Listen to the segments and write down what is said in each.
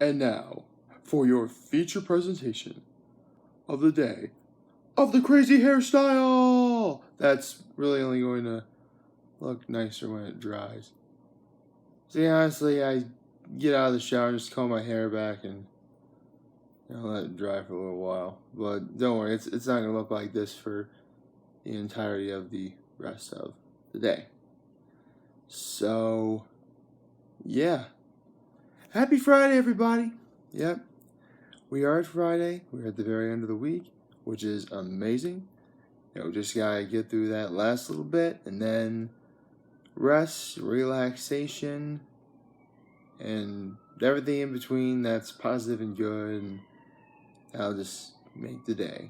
And now, for your feature presentation of the day of the crazy hairstyle! That's really only going to look nicer when it dries. See, honestly, I get out of the shower and just comb my hair back and let it dry for a little while. But don't worry, it's not going to look like this for the entirety of the rest of the day. So, yeah. Happy Friday, everybody! Yep. We are at Friday. We're at the very end of the week, which is amazing. Just gotta get through that last little bit, and then rest, relaxation, and everything in between that's positive and good, and that'll just make the day.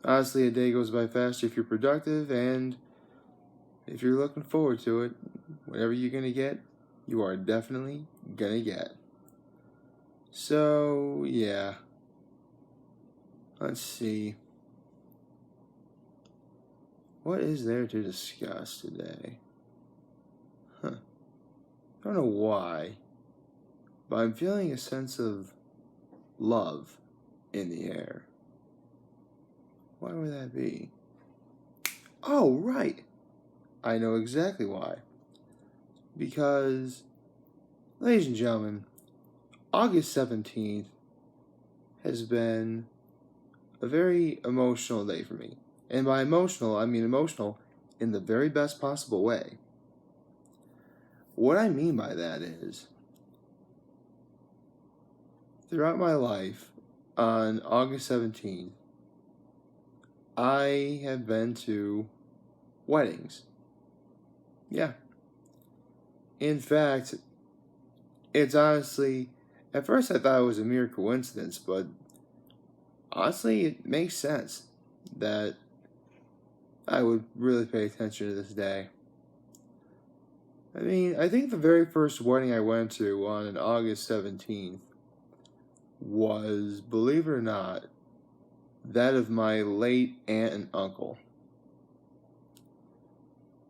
Honestly, a day goes by fast if you're productive, and if you're looking forward to it, whatever you're gonna get, you are definitely gonna get. So, yeah. Let's see. What is there to discuss today? I don't know why, but I'm feeling a sense of love in the air. Why would that be? Oh, right. I know exactly why. Because, ladies and gentlemen, August 17th has been a very emotional day for me. And by emotional, I mean emotional in the very best possible way. What I mean by that is, throughout my life, on August 17th, I have been to weddings. Yeah. In fact, it's honestly, at first I thought it was a mere coincidence, but honestly, it makes sense that I would really pay attention to this day. I mean, I think the very first wedding I went to on August 17th was, believe it or not, that of my late aunt and uncle.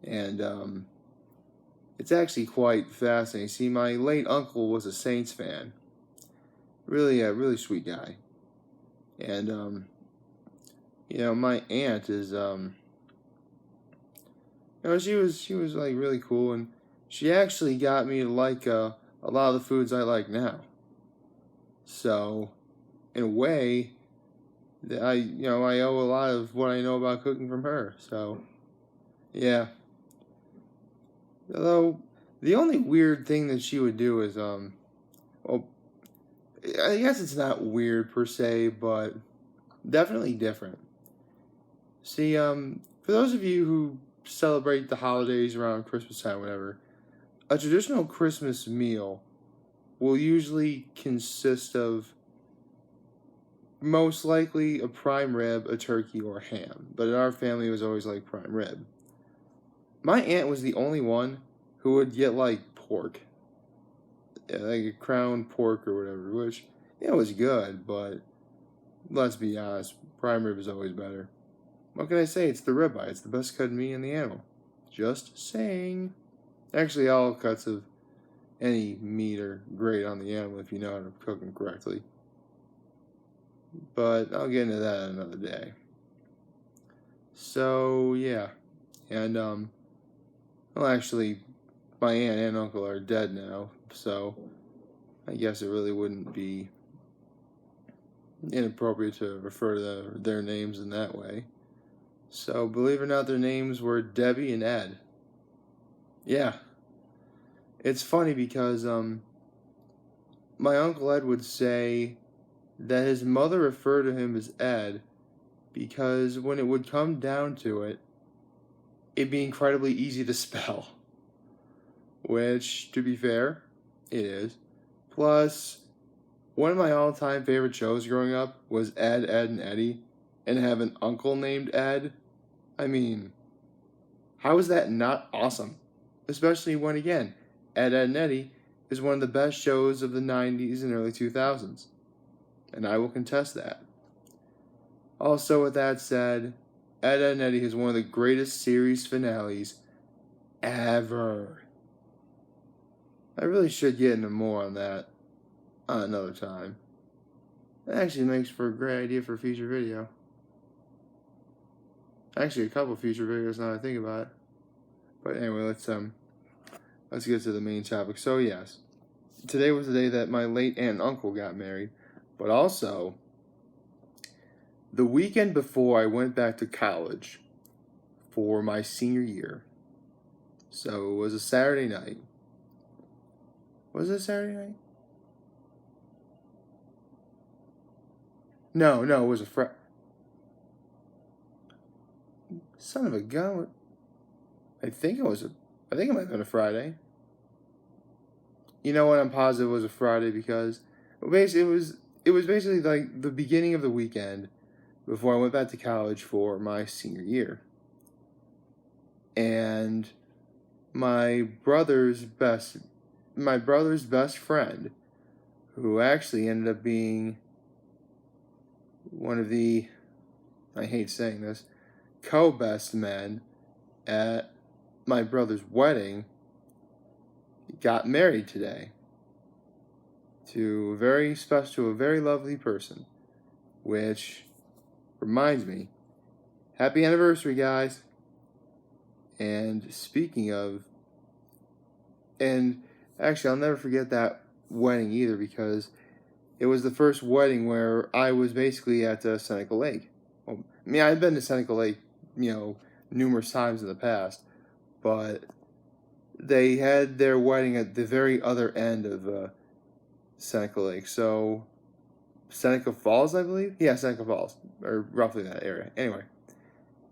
And it's actually quite fascinating. See, my late uncle was a Saints fan. Really a really sweet guy. And my aunt is she was like really cool, and she actually got me to like a lot of the foods I like now. So, in a way, that I owe a lot of what I know about cooking from her. So, yeah. Although the only weird thing that she would do is I guess it's not weird per se, but definitely different. See, for those of you who celebrate the holidays around Christmas time, whatever, a traditional Christmas meal will usually consist of most likely a prime rib, a turkey, or ham. But in our family, it was always like prime rib. My aunt was the only one who would get like pork, like a crown pork or whatever, which was good, but let's be honest, prime rib is always better. What can I say? It's the ribeye. It's the best cut meat in the animal. Just saying. Actually, all cuts of any meat are great on the animal if you know how to cook them correctly. But I'll get into that another day. So, yeah. And, actually, my aunt and uncle are dead now, so I guess it really wouldn't be inappropriate to refer to their names in that way. So, believe it or not, their names were Debbie and Ed. Yeah. It's funny because, my Uncle Ed would say that his mother referred to him as Ed because when it would come down to it, it'd be incredibly easy to spell. Which, to be fair, it is. Plus, one of my all-time favorite shows growing up was Ed, Ed, and Eddie, and have an uncle named Ed. I mean, how is that not awesome? Especially when, again, Ed, Ed, and Eddie is one of the best shows of the 90s and early 2000s. And I will contest that. Also, with that said, Ed, Ed, and Eddie is one of the greatest series finales ever. I really should get into more on that. another time. It actually makes for a great idea for a future video. Actually, a couple future videos now that I think about it. But anyway, let's get to the main topic. So yes, today was the day that my late aunt and uncle got married, but also the weekend before I went back to college for my senior year. So it was a Saturday night. Was it a Saturday night? No, it was a son of a gun. I think it might have been a Friday. You know what? I'm positive it was a Friday because basically it was basically like the beginning of the weekend before I went back to college for my senior year. And my brother's best friend, who actually ended up being one of the, I hate saying this, co-best men at my brother's wedding, got married today to a very lovely person, which reminds me, happy anniversary, guys. And speaking of, and actually I'll never forget that wedding either, because it was the first wedding where I was basically at Seneca Lake. Well, I mean, I've been to Seneca Lake, numerous times in the past, but they had their wedding at the very other end of Seneca Lake. So, Seneca Falls, I believe? Yeah, Seneca Falls, or roughly that area. Anyway,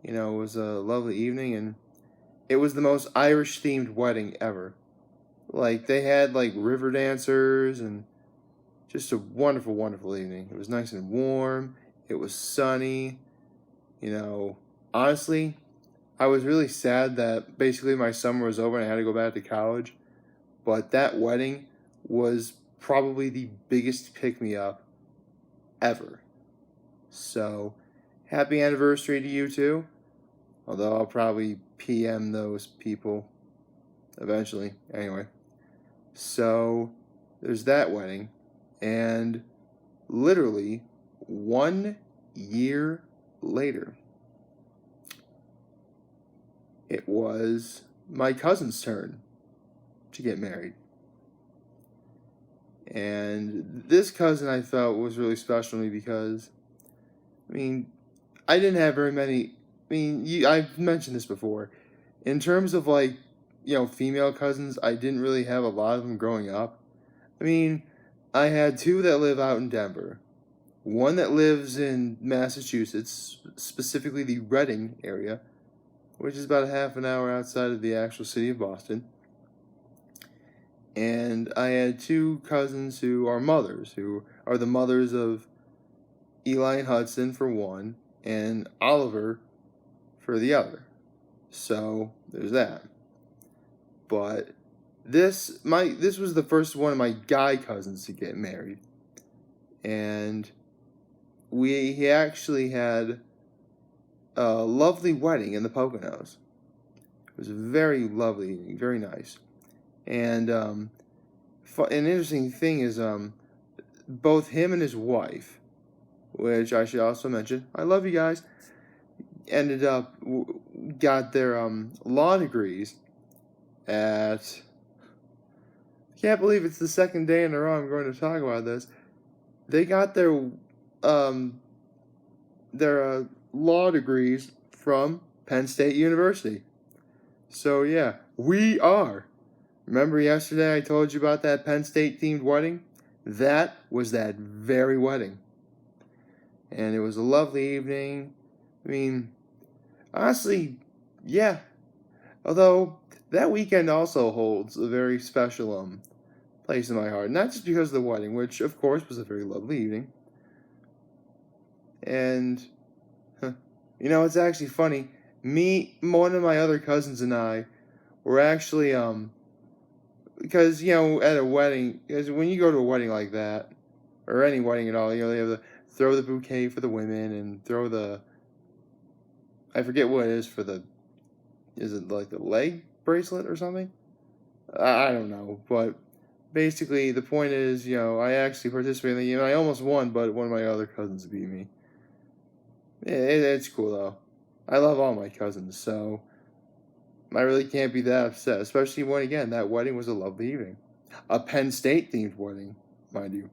it was a lovely evening, and it was the most Irish-themed wedding ever. Like, they had, river dancers, and just a wonderful, wonderful evening. It was nice and warm. It was sunny. Honestly, I was really sad that basically my summer was over and I had to go back to college. But that wedding was probably the biggest pick-me-up ever. So, happy anniversary to you too. Although I'll probably PM those people eventually. Anyway. So, there's that wedding. And literally 1 year later, it was my cousin's turn to get married. And this cousin I felt was really special to me because, I didn't have very many. I've mentioned this before. In terms of female cousins, I didn't really have a lot of them growing up. I had two that live out in Denver. One that lives in Massachusetts, specifically the Reading area, which is about a half an hour outside of the actual city of Boston. And I had two cousins who are mothers, who are the mothers of Eli and Hudson for one, and Oliver for the other. So, there's that. But this was the first one of my guy cousins to get married. And he actually had a lovely wedding in the Poconos. It was a very lovely evening, very nice. And an interesting thing is both him and his wife, which I should also mention, I love you guys, ended up got their law degrees at, I can't believe it's the second day in a row I'm going to talk about this. They got their law degrees from Penn State University. So yeah, we are. Remember yesterday I told you about that Penn State themed wedding? That was that very wedding. And it was a lovely evening. Honestly, yeah. Although that weekend also holds a very special place in my heart. Not just because of the wedding, which of course was a very lovely evening. And it's actually funny. One of my other cousins and I were actually because at a wedding, because when you go to a wedding like that, or any wedding at all, they have to throw the bouquet for the women and throw the, I forget what it is for the, is it like the leg bracelet or something? I don't know, but basically, the point is, I actually participated in the game. I almost won, but one of my other cousins beat me. It's cool, though. I love all my cousins, so I really can't be that upset, especially when, again, that wedding was a lovely evening. A Penn State-themed wedding, mind you.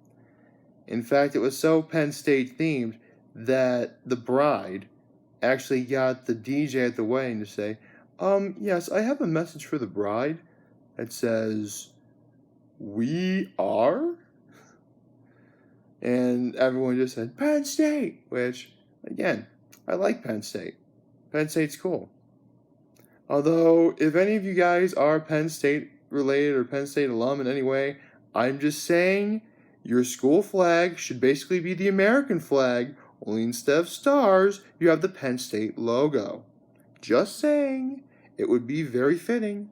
In fact, it was so Penn State-themed that the bride actually got the DJ at the wedding to say, yes, I have a message for the bride that says, "We are?" And everyone just said, "Penn State," which, again, I like Penn State. Penn State's cool. Although, if any of you guys are Penn State related or Penn State alum in any way, I'm just saying your school flag should basically be the American flag, only instead of stars, you have the Penn State logo. Just saying, it would be very fitting.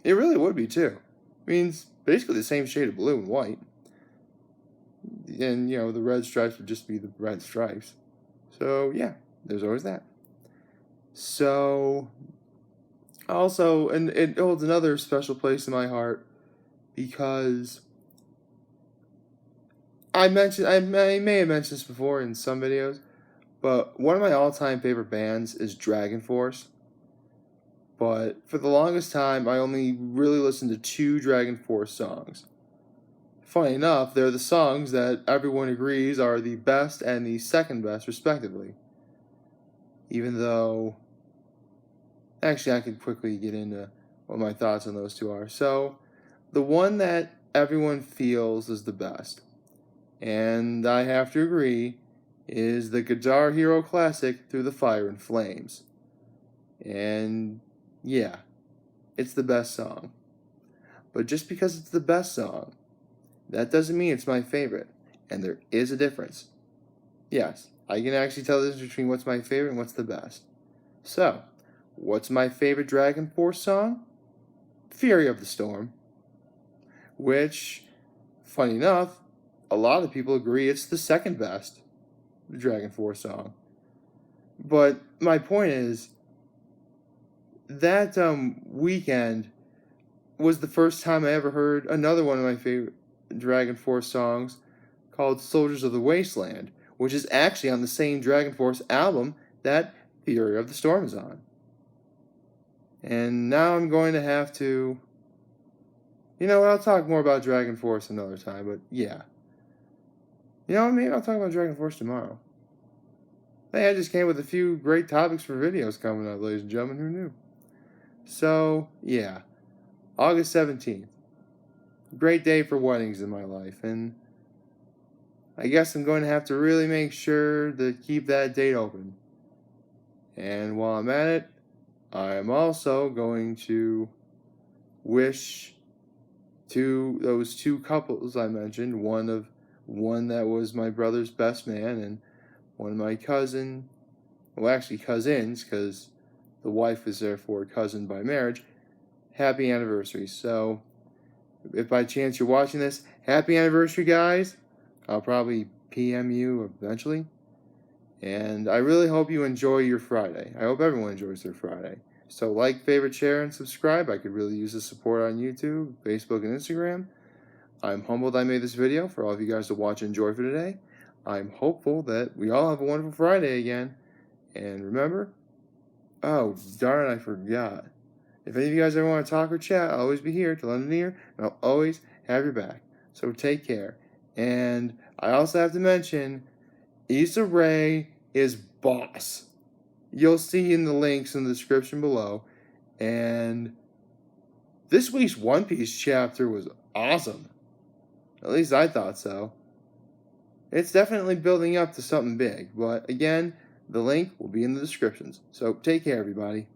It really would be, too. I mean, it's basically the same shade of blue and white. And, the red stripes would just be the red stripes. So, yeah, there's always that. So, also, and it holds another special place in my heart because I may have mentioned this before in some videos, but one of my all-time favorite bands is Dragon Force. But for the longest time, I only really listened to 2 Dragon Force songs. Funny enough, they're the songs that everyone agrees are the best and the second best, respectively. Even though, actually, I could quickly get into what my thoughts on those 2 are. So, the one that everyone feels is the best, and I have to agree, is the Guitar Hero classic Through the Fire and Flames. And yeah, it's the best song. But just because it's the best song, that doesn't mean it's my favorite. And there is a difference. Yes, I can actually tell the difference between what's my favorite and what's the best. So, what's my favorite Dragon Force song? Fury of the Storm. Which, funny enough, a lot of people agree it's the second best Dragon Force song. But my point is, that weekend was the first time I ever heard another one of my favorite Dragon Force songs called Soldiers of the Wasteland, which is actually on the same Dragon Force album that Fury of the Storm is on. And now I'm going to have to... I'll talk more about Dragon Force another time, but yeah. Maybe I'll talk about Dragon Force tomorrow. Hey, I just came with a few great topics for videos coming up, ladies and gentlemen. Who knew? So, yeah. August 17th. Great day for weddings in my life, and I guess I'm going to have to really make sure to keep that date open. And while I'm at it, I'm also going to wish to those 2 couples I mentioned, one that was my brother's best man and one of my cousins, because the wife is therefore cousin by marriage, happy anniversaries. So, if by chance you're watching this, happy anniversary, guys. I'll probably PM you eventually. And I really hope you enjoy your Friday. I hope everyone enjoys their Friday. So like, favorite, share, and subscribe. I could really use the support on YouTube, Facebook, and Instagram. I'm humbled I made this video for all of you guys to watch and enjoy for today. I'm hopeful that we all have a wonderful Friday again. And remember, oh, darn, I forgot. If any of you guys ever want to talk or chat, I'll always be here to lend an ear, and I'll always have your back. So take care. And I also have to mention, Issa Rae is boss. You'll see in the links in the description below. And this week's One Piece chapter was awesome. At least I thought so. It's definitely building up to something big. But again, the link will be in the descriptions. So take care, everybody.